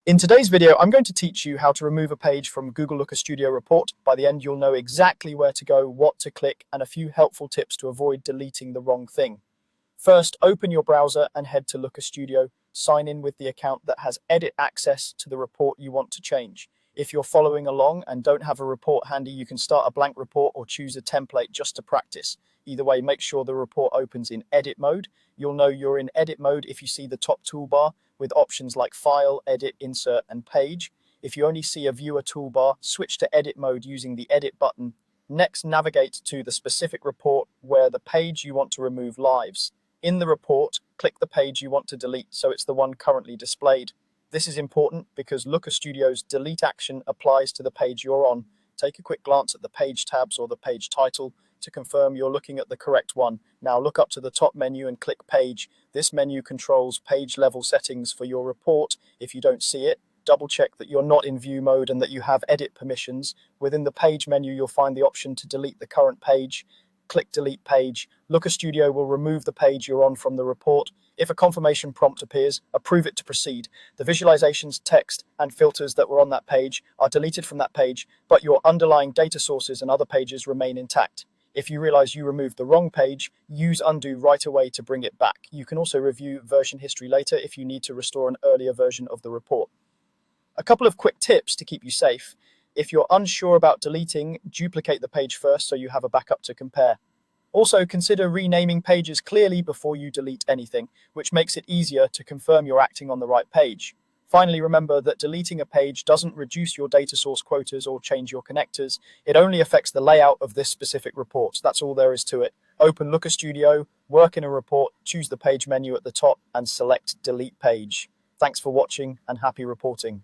In today's video, I'm going to teach you how to remove a page from Google Looker Studio report. By the end, you'll know exactly where to go, what to click, and a few helpful tips to avoid deleting the wrong thing. First, open your browser and head to Looker Studio. Sign in with the account that has edit access to the report you want to change. If you're following along and don't have a report handy, you can start a blank report or choose a template just to practice. Either way, make sure the report opens in edit mode. You'll know you're in edit mode if you see the top toolbar with options like File, Edit, Insert, and Page. If you only see a Viewer toolbar, switch to edit mode using the Edit button. Next, navigate to the specific report where the page you want to remove lives. In the report, click the page you want to delete so it's the one currently displayed. This is important because Looker Studio's delete action applies to the page you're on. Take a quick glance at the page tabs or the page title to confirm you're looking at the correct one. Now look up to the top menu and click Page. This menu controls page level settings for your report. If you don't see it, double check that you're not in view mode and that you have edit permissions. Within the page menu, you'll find the option to delete the current page. Click Delete Page. Looker Studio will remove the page you're on from the report. If a confirmation prompt appears, approve it to proceed. The visualizations, text, and filters that were on that page are deleted from that page, but your underlying data sources and other pages remain intact. If you realize you removed the wrong page, use Undo right away to bring it back. You can also review version history later if you need to restore an earlier version of the report. A couple of quick tips to keep you safe. If you're unsure about deleting, duplicate the page first so you have a backup to compare. Also, consider renaming pages clearly before you delete anything, which makes it easier to confirm you're acting on the right page. Finally, remember that deleting a page doesn't reduce your data source quotas or change your connectors. It only affects the layout of this specific report. That's all there is to it. Open Looker Studio, work in a report, choose the page menu at the top, and select Delete Page. Thanks for watching and happy reporting.